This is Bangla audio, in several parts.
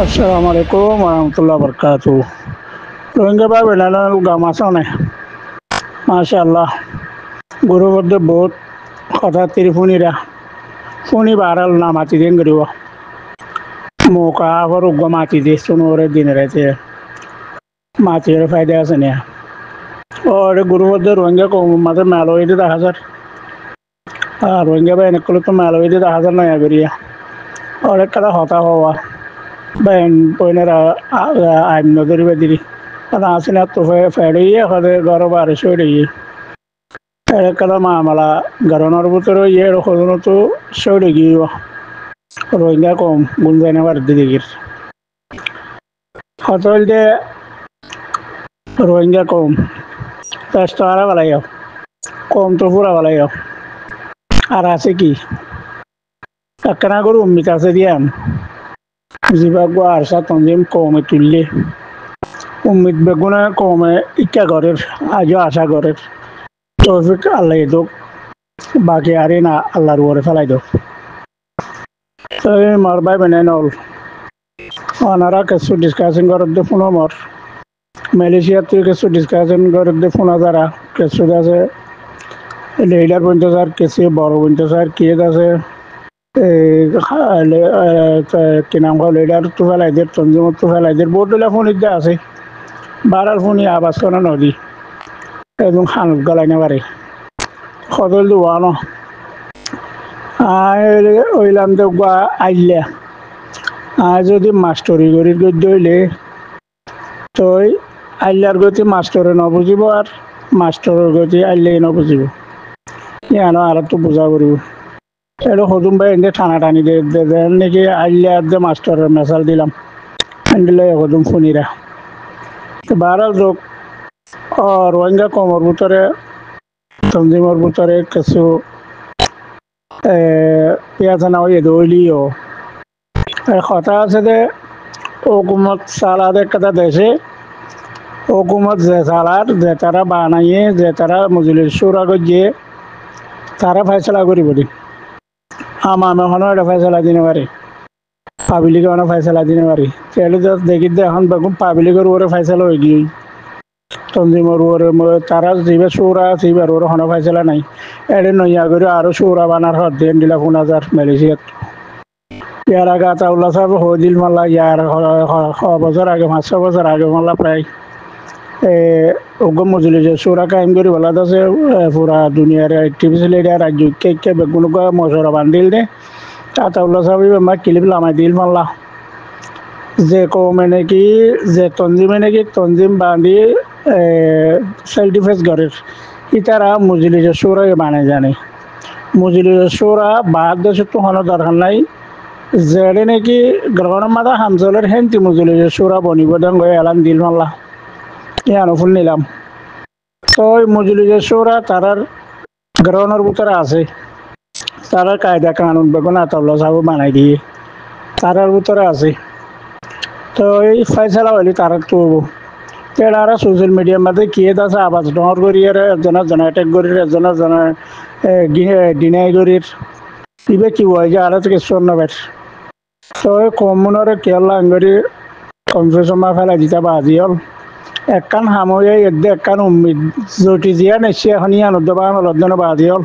Assalamualaikum warahmatullahi wabarakatuh. রোহিঙ্গা ভাই বেলাল গামাসানে মাশাআল্লাহ গুরু মধ্যে বহুত কথা তিরিফুনিরা ফুনি বারাল না মাতি দেন গরিব মোকা আবার উগ্র মাতি দিয়ে শুনোরে দিনে রাতে মাতির ফায়দা আছে না ওর গুরু মধ্যে রোহিঙ্গা কম মাঝে মেলো হইতে 10,000 আর রোহিঙ্গা ভাই অনেক তো মেলো হইতে 10,000 নয়া করিয়া অনেক কথা হতা হওয়া Ben poinera I'm not very very asina to fedi hade garo barisho ri kala mamala garonar butoro ye rokono to shode giwa roinga kom gunjane warde digir hotol de roinga kom tastara balayo kom to pura balayo আর আছে কি একখানা করে উম্মিত আছে দিয়াম জিবাগো আরসা তঞ্জিম কমে তুললে উম্মিদ বেগুনা কমে ইচ্ছা ঘরের আজও আশা ঘরের তৌফিক আল্লাহ দোক বাকি আরে না আল্লাহর উপরে ফেলাই দোক তো মর ভাই বেনে নল ওনারা কিছু ডিসকাশন করার দিয়ে ফোন মর মালয়েশিয়ার থেকে কিছু ডিসকাশন করার দিয়ে ফোন যারা কিছু আছে লিডার পর্যন্ত স্যার কিছু বড় পর্যন্ত স্যার কে আছে কি নাম লিডার তো ফেলাইদের তঞ্জিমত তো ফেলাইদের বোর্ডগুলা ফোন ইদ্যা আছে বারার ফোনই আবাস করা নদী একদম খানত গলাইনে পারে সদল দোয়ানো ওইলাম দেখবা আইলে যদি মাস্টরি গরির গদ্য হইলে তই আইলার গতি মাস্টরে নবুঝিব আর মাস্টরের গতি আইলে নবুঝিব ইয়ানো আর তো বোঝা করিব এটা হজুম ভাই এনে টানা টানি দেন নাকি আইলে আর যে মাস্টরের মেসাল দিলাম দিলে হজুম ফোনিরা বারাল যোগ রোহিঙ্গা কমর ভিতরে তঞ্জিমর ভিতরে কিছু পেঁয়াজ না ওই দইলিও কথা আছে যে হুকুমত সালাদের কথা দেশে হুকুমত যে সালার যে তারা বানাইয়ে যে তারা মজুলির সুরা গিয়ে তারা ফয়সলা করি বলি আমি এখনো এটা ফয়সলা দিতে পারি পাবলিক এখনো ফয়সলা দিতে পারি তাহলে দেখি এখন বেগুন পাবলিকের উপরে ফয়সলা হয়ে গিয়ে তঞ্জিমর উপরে তারা যিবে সুরা যিবার ওর এখনো ফয়সলা নাই এড়ে নইয়া করে আরো সুরা বানার হদ দেন দিলা 5,000 মালয়েশিয়াত ইয়ার আগে আতাউল্লাহ সাহেব হদিল মাল্লা ইয়ার বছর আগে 500 বছর আগে মাল্লা প্রায় মজুলি যে সুরা কায়েম করি বলা আছে পুরা দুনিয়ার টিভিসিল এরিয়া রাজ্য কে বেগুন মশরা বান্ধিল দে আতাউল্লাহ সাহেব আমার ক্লিপ লামাই দিল মাল্লা যে কমে নাকি যে তঞ্জিমে নাকি তঞ্জিম বান্ধি সেলফ ডিফেন্স ঘরের ইতারা মজুলি যে সুরা বানায় জানে মজুলি যে সুরা বাদ দেশে তো হওয়ার দরকার নাই যেড়ে নাকি গ্রহণ মাদা হামজলের হেন্তি মজুলি যে সুরা বনিব দেন গয়ে এলাম দিল মাল্লা ইয়ানো ফুল নিলাম তো ওই মজুলি যে সুরা তারার গ্রহণের ভিতরে আছে তারার কায়দা কানুন বেগুন আতাউল্লাহ সাহেব বানাই দিয়ে তারার ভিতরে আছে তো এই ফয়সলা হইলে তারা তো তেড়ারা সোশ্যাল মিডিয়ার মধ্যে কে আছে আবাস ডর করিয়ার একজনের জন অ্যাটাক করির একজনের জন ডিনাই করির ইবে কি হয় যে আর থেকে স্বর্ণবের তো কমনরে কেরলা আঙ্গরি কনফিউশন ফেলাই দিতা বাজি হল একখান হাময়ে একখান উম্মিদ জটি জিয়া নেছি এখন ইয়ান উদ্যবান লদ্দনে বাজি হল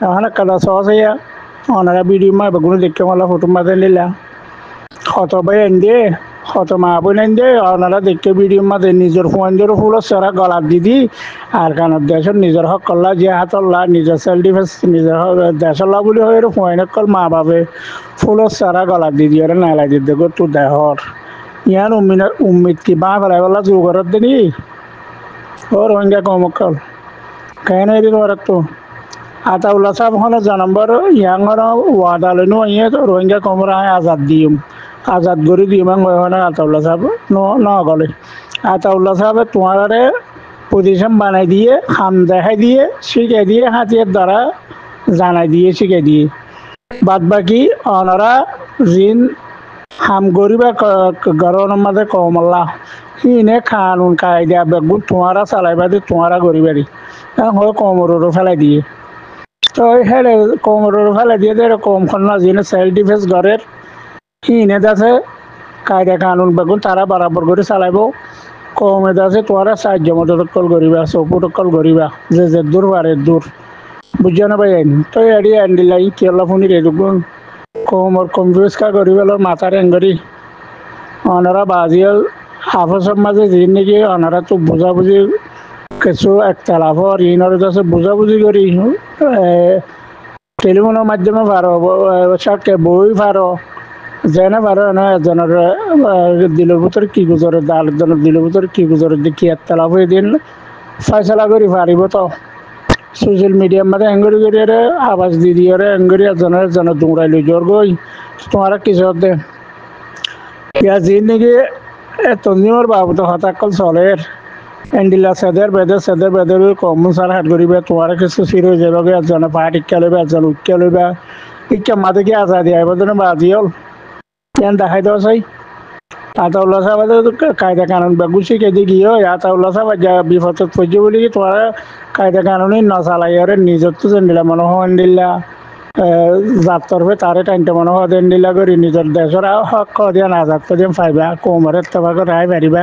এখন কাদা সহজ ইয়া ওনারা ভিডিও মা বেগুন দেখে মালা ফটো মাঝে নিলাম কত ভাই এন দিয়ে কত মা বোন এন দিয়ে ওনারা দেখে ভিডিও মাঝে নিজের ফোন দিয়ে ফুলো সেরা গলার দিদি আর কানত দেশের নিজের হক করলা যে হাতল্লা নিজের সেলফ ডিফেন্স নিজের দেশল্লা বলে হয় ফোন কল মা বাপে ফুলো সেরা গলার দিদি ওরা নাইলাই দিদি দেখো তো দেহর ইয়ান উম্মিদ কি বা ফেলাই বলা জোর করার দিনি ও রোহিঙ্গা কমকল কেন এদিন ওরা তো আতাউল্লাহ সাহেব হলো জানাম্বর ইয়াঙ্গর ওয়াদালনো ইয়ে রোহিঙ্গা কমরা আজাদ দিম আজাদ করে দিম হয় আতাউল্লাহ সাহেব ন গলে আতাউল্লাহ সাহেব তোমার পজিশন বানাই দিয়ে খাম দেখাই দিয়ে শিখে দিয়ে হাতের দ্বারা জানাই দিয়ে শিখে দিয়ে বাদ বাকি ওনারা ঋণ হাম গরিবা গরমের মাঝে কমল্লা ইনে কানুন কায়দা বেগুন তোমারা চালাইবা দিয়ে তোমারা গরিবারি হয় কমরও ফেলাই দিয়ে তো হেরে কমরও ফেলাই দিয়ে কম খন না যিনি সেলফ ডিফেন্স ঘরের ইনে আছে কায়দা কানুন বেগুন তারা বরাবর করে চালাইব কমে আছে তোরা সাহায্য মতো কল করিবা সপোর্ট করিবা যে দূর পারে দূর বুঝছো না ভাই তো এডি আন্ডিলাই কেলা ফোনি রে দুগুন কমর কনফিউজ কা করিবেল মাথার এঙ্গরি অনারা বাজিয়াল হাফসব মাঝে জিন্দেগি অনারা তো বুঝাবুঝি কিছু একতলাফর ইনর কাছে বুঝাবুঝি করি টেলিফোনের মাধ্যমে পারো সাক্ষে বই পারো যেনে পারো না একজনের দিলের ভিতরে কি গুজরে আরেকজনের দিলের ভিতরে কি গুজরে দেখি একতলাফ হয়ে দিন ফয়সলা করি পারিব তো সোশ্যাল মিডিয়ার মধ্যে এঙ্গরি করি আবাস দি দিয়ে এঙ্গরি একজনের দৌড়াই লই জোর গই তোমার কিছু দে ইয়া জিন্দগি তঞ্জিমর বাবু তো হতাকল চলের এন্ডিলা সেদের বেদের কম সার হাট করিবে তোমার কিছু সির হয়ে যাবে একজনে পা টিকা লইবে একজন উৎকা লইবা ইচ্ছা মাঝে কি আজাদি আইব যেন বাজি হল ইয়ান দেখাই দেওয়া চাই আতাউল্লাহ সাহেব কায়দা কানুন বেগুছি কেদি গিয়ে আতাউল্লাহ সাহেব যা বিপদত পড়ছে বলি কি তোমার কায়দা কানুনই না চালাই আরে নিজের তো দিলা মনে হয় দিলা যার তরফে তারে টাইমটা মনে হয় দিলা করি নিজের দেশের হক দিয়া না যাত দিয়ে পাইবা কোমরের তবাকে রায় পারিবা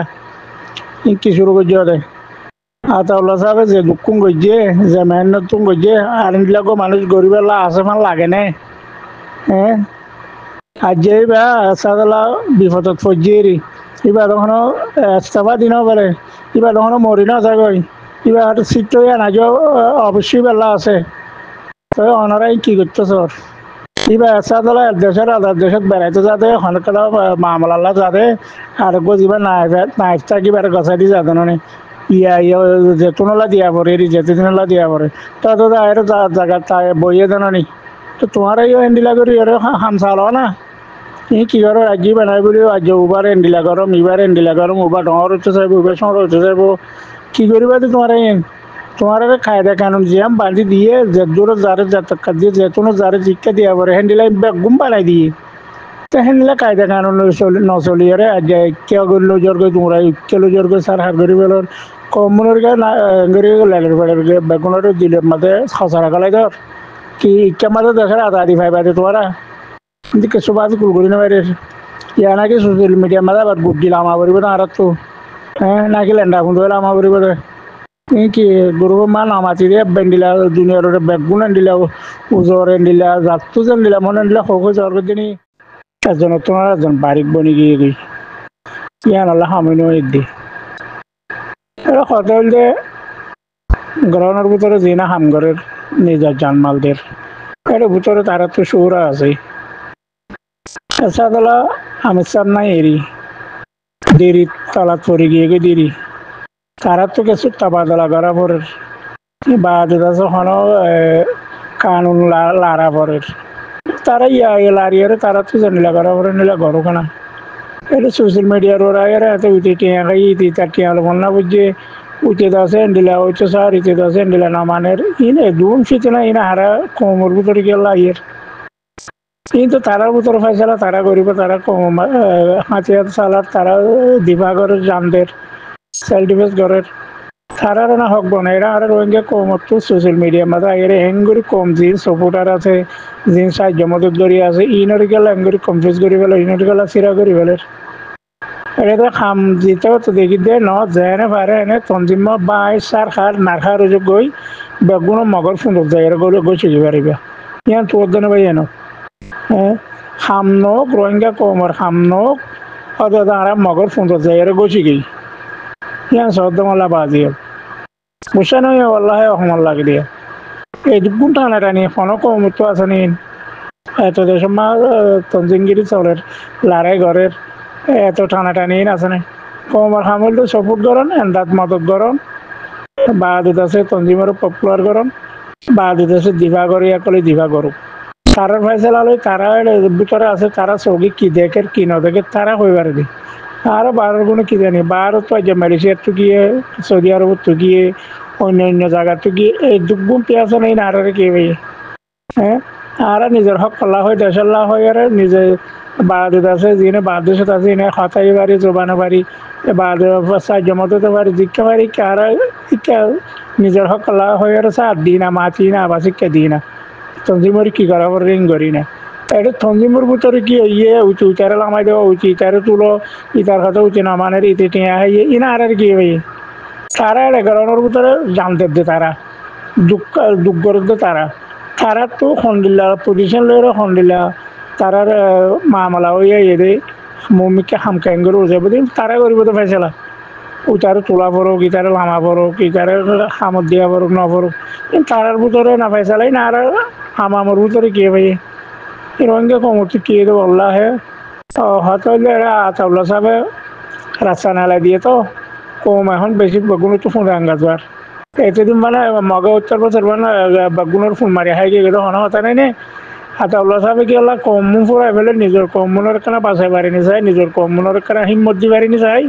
কি শুরু করছে ওদের আতাউল্লাহ সাহেব যে দুঃখুন করছে যে মেহনত করছে আরেকগো মানুষ গরিবেলা আছে মান লাগে না হ্যাঁ আর যে বা সাদালা বিপদত পড়ছে এবার তখন ইস্তফা দিন পারে এবার তখন মরি না যাগই এবার সিট নাজ অবশ্যই বেলা আছে তো ওনারাই কি করতেছ এবার সাদালা এক দেশের আধার দেশত বেড়াইতে যাতে হনকলা মামলা যাতে আর গজিবা নাইফ থাকি বেড়ে গছাই দি যাতে নে যেতুনলা দিয়া পড়ে যেতেদিনলা দিয়া পড়ে তত আর জায়গা তাই বইয়ে দেন নি তো তোমার এই এন্ডিলা করি হাম চালো না কি করো রাজি বানাই বলি আজ উবার এন্ডিলা গরম ইবার এন্ডিলা গরম উবার ডর হতে চাইব উবার সমর হতে চাইব কি করিবা তোমার তোমার কায়দা কানুন জিয়াম বাঁধি দিয়ে যে দূর যারে যাতকা দিয়ে যেতুনো যারে শিক্ষা দিয়া পড়ে হ্যান্ডিলা বেগুম বানাই দিয়ে তো হ্যান্ডিলা কায়দা কানুন নচলি আরে আজ কে করলো জোর করে তোমরা কেলো জোর করে সার হার করি বেলোর কমনের লালের বেড়ে বেগুনের দিলের মাঝে খসড়া গলাই ধর কি ইচ্ছা মাঝে দেখার আধা দি ভাই বাইরে তোমারা কিন্তু কিছু বাজ কুলগুলি না বাইরে ইয়া নাকি সোশ্যাল মিডিয়ার মাঝে আবার গুড দিলাম আমার না আর তো হ্যাঁ নাকি লেন্ডা খুঁজে হলে আমার কি গরু মান আমাতি রে বেন্ডিলা দুনিয়ার বেগুন এন্ডিলা উজর এন্ডিলা জাতু এন্ডিলা মনে এন্ডিলা হোক জ্বর দিনই একজন তোমার একজন বারিক বনি গিয়ে গই ইয়ান আল্লাহ হামিনো দি এরা কথা বলতে গ্রহণের ভিতরে যে না হামগরের নিজের জানমালদের এর ভিতরে তারা তো সুরা আছে এছাড়া আমির সাহ নাই এরি দেরি তালাত পরে গিয়ে দেরি তারা তো কিছু তাবাদলা করা পরের বা যখন কানুন লারা পরের তারা লারিয়ার তারা তো জানিলা করা পরে নিলা ঘর খানা এটা সোশ্যাল মিডিয়ার ওরা এত উঠে টিয়া খাই ইতি তার টিয়া লোক না বুঝছে উঠে দাসে এন্ডিলা হচ্ছে স্যার ইতে দাসে এন্ডিলা না মানের ইনে দুন ফিতে না ইনা হারা কোমর ভিতরে গেল ইয়ের কিন্তু তারার ভিতরে ফেসলা তারা করিব তারা হাতিয়ার চালার তারা দিবাগরের জানদের সেলফ ডিফেন্স ঘরের তারার না হক বনে এরা আর রোহিঙ্গা কম তো সোশ্যাল মিডিয়ার মাঝে এর হেঙ্গুরি কম জিন সাপোর্টার আছে জিন সাহায্য মদত করি আছে ইনর গেলে হেঙ্গুরি কনফিউজ করি ফেলে ইনর গেলে সিরা করি ফেলে এটা তো খাম দিতেও তো দেখি দে ন যেনে পারে এনে তঞ্জিম বাই সার খার না খার গই বেগুন মগর ফুন্দক যায় এরা গলে গই চুকি পারিবা ইয়ান তোর দিনে ভাই এনো হ্যাঁ খাম নোক রোহিঙ্গা কমর খাম নোক অত আর মগর ফুন্দক যায় এরা গই চুকি ইয়ান সদ্যমালা বাজি বুঝছে নয় আল্লাহ অসমান লাগে দিয়ে এই দুগুণ টানা টানি ফোনও কমতো আছে নি এত দেশ মা তঞ্জিমগিরি চলের লারাই ঘরের এত টানা টানি আছে না কমর হামল তো সপোর্ট করেন এন্দাত মদত করেন বা দিতেছে তঞ্জিমের পপুলার করেন বা দিতেছে দিভা করি একলে দিভা করুক তারার ফাইসলা লই তারা ভিতরে আছে তারা চৌকি কি দেখে কি না দেখে তারা হইবার দি আরো বারোর কোনো কি জানি বারো তো যে মালয়েশিয়ার তো গিয়ে সৌদি আরবত তো গিয়ে অন্য অন্য জায়গা তো গিয়ে এই দুগুণ পেঁয়াজ নেই না আর কি ভাই হ্যাঁ আর নিজের হক কল্লা হয় দেশাল্লা হয় আর নিজে বাদ আছে যিনি বাদ দেশত আছে এনে হতাই পারি জোবানো পারি বাদ সাহায্য মতো পারি জিজ্ঞা পারি আর নিজের হক কল্লা হয় আর সার দিই না মাতি না বা শিক্ষা দিই না তঞ্জিমরি কি করা রিং করি না এটা তঞ্জিমুর ভিতরে কি ইয়ে উঁচু ইতারে লামাই দেওয়া উচিত ইতারে তুলো ইতার কথা উচিত না মানে ইতে টিয়া ইনা আর কি ভাই তারা এগারোর ভিতরে জানতে দে তারা দুঃখ দুঃখ দে তারা তারা তো খন্ডিল্লা পজিশন লয়ে খন্ডিল্লা তারার মামলা হইয়া এদে মমিকে হামকাইন করে উঠে বুঝি তারা করিব তো ফেসলা উতারে তোলা পড়ুক ইতারে লামা পড়ুক ইতারে হামত দিয়া পড়ুক না পড়ুক তারার ভিতরে না ফেসলাই না আর হামামর ভিতরে কে ভাই এরকম কমতি কে তো বললা হে হয়তো আতাউল্লাহ সাহেব রাস্তা নালা দিয়ে তো কম এখন বেশি বেগুনো তো ফোন রাঙ্গাজবার এতদিন মানে মগে উত্তর বছর মানে বেগুনের ফোন মারি হাই গিয়ে গেলে হন হতা নাই নে আতাউল্লাহ সাহেব কি আল্লাহ কম মুখ ফুরাই ফেলে নিজের কম মনের কেনা বাঁচাই পারিনি চাই নিজের কম মনের কেনা হিম্মত দি পারিনি চাই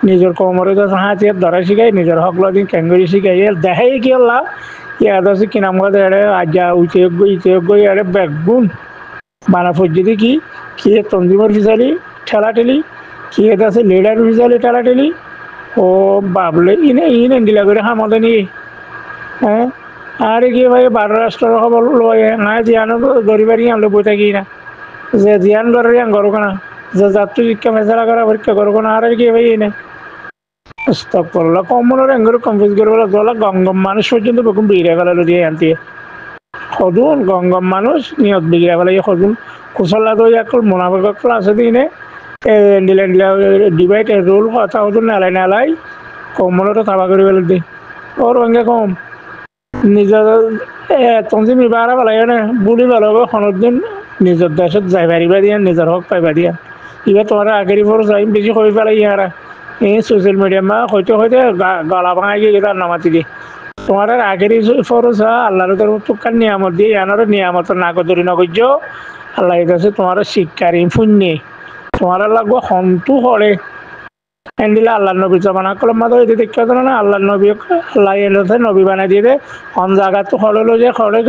নিজের কমরে হাতে ধরা শিখাই নিজের হকলা দিন ক্যাঙ্গুরি শিখাই দেখাই কি আল্লাহ ইয়াদ আছে কি নাম কথা এড়ে আজা ইতিয়োগ্য এড়ে বেগুন বানা ফজ্জিদি কি তঞ্জিমর ফিসালি ঠেলাঠেলি কি আছে লিডার ফিসালি ঠেলাঠেলি ও বাবলে ইনে দিলা করে হামতে নি হ্যাঁ আর কি ভাই 12 রাষ্ট্রের খবর লয় না জিয়ানো গরিবারি আমরা বই থাকি না যে জিয়ান করে গরো না যে যাত্রী শিক্ষা ফেসলা করা পরীক্ষা করবো না আর কি ভাই এনে স্টক করলো কমনের এঙ্গরে কনফিউজ করে বলা দলা গঙ্গম মানুষ পর্যন্ত বেগুন বিগড়ে ফেলালো দিয়ে আনতে সদুন গঙ্গম মানুষ নিয়ত বিগড়ে ফেলাই সদুন কুশলা তো ইয়াকল মুনাফিকল আছে দিনে ডিভাইড রোল কথা হতো নালাই কমনতো থাবা কৰি পেলাই দি ওর অঙ্গে কম নিজের তঞ্জিম ইবারা পেলাই না বুলি ভালো হবে খনত দিন নিজের দেশত যাই পারিবা দিয়া নিজের হক পাইবা দিয়া এবার তোমার আগের পর যাই বেশি করে পেলাই ইয়ারা এই সোশ্যাল মিডিয়া মা হয়তো গলা ভাঙাই গিয়ে তার নামাতি দিয়ে তোমার আগের ফরজ আল্লাহর তোকার নিয়ামত দিয়ে ইয়ানোর নিয়ামত না করি নগর্য আল্লাহ কাছে তোমার শিক্ষার পুণ্যে তোমার লাগবো হন্তু হরে হ্যান্ডিলে আল্লাহ নবী জমানা কলম মাদা এটি দেখতে পারো না আল্লাহ নবী আল্লাহ এলোতে নবী বানাই দিয়ে হন জায়গা তো হলো যে হরে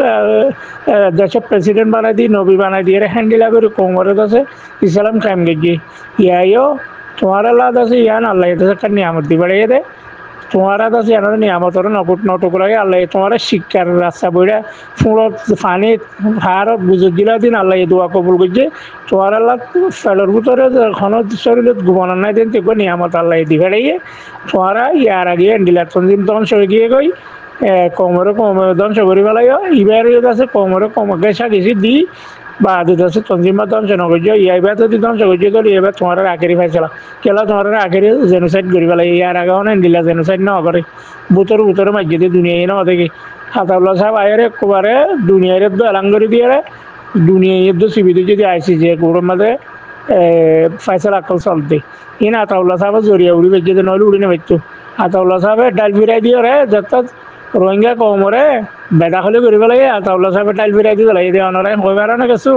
দেশের প্রেসিডেন্ট বানাই দিয়ে নবী বানাই দিয়ে হ্যান্ডিলা করে কোমরের আছে ইসলাম কায়েম গেছি ইয়াইও তোমার আল্লাহ আছে ইয়ান আল্লাহ এটা একটা নিয়ামত দি বাড়িয়ে দে তোমার আছে ইয়ানোর নিয়ামতর নটুকুরাকে আল্লাহ তোমার শিক্ষার রাস্তা বইরা ফুলত পানি হার বুঝে দিলা দিন আল্লাহ দোয়া কবুল করছে তোমার আল্লাহ ফেলোর ভিতরে ঘন শরীর ঘুমানো নাই দিন দেখবো নিয়ামত আল্লাহ দি ফেড়াইয়ে তোমারা ইয়ার আগে ডিলার তঞ্জিম ধ্বংস হয়ে গিয়ে গই কমরে ধ্বংস করে পেলাই ইবার আছে কমরে গেছা গেছি দি বা আছে তঞ্জিমা ধ্বংস নগর্য ইয়াইবার যদি ধ্বংস করছে তো এবার তোমার আখেরি ফাইসলা কেলা তোমার আখেরি জেনোসাইড করে পেলাই ইয়ার আগে অনেক দিলা জেনোসাইড না করে বুতরে মাঝে দিয়ে দুনিয়ায় না দেখি আতাউল্লাহ সাহেব আয়ের একবারে দুনিয়ার এলাং করে দিয়ে দুনিয়ার সিবিতে যদি আইসি যে কোর মাঝে ফাইসলা আকল চলতে ইন আতাউল্লাহ সাহেব জরিয়া উড়ি বেজে নইলে উড়ি না বেচতো আতাউল্লাহ সাহেব ডাল ফিরাই দিয়ে রে যত রোহিঙ্গা কমরে বেদা হলে করে পেলাই আতাউল্লাহ সাহেব ডাল ফিরাই দিয়ে পেলাই দিয়ে অনরাই হয়ে বেড়ানো গেছো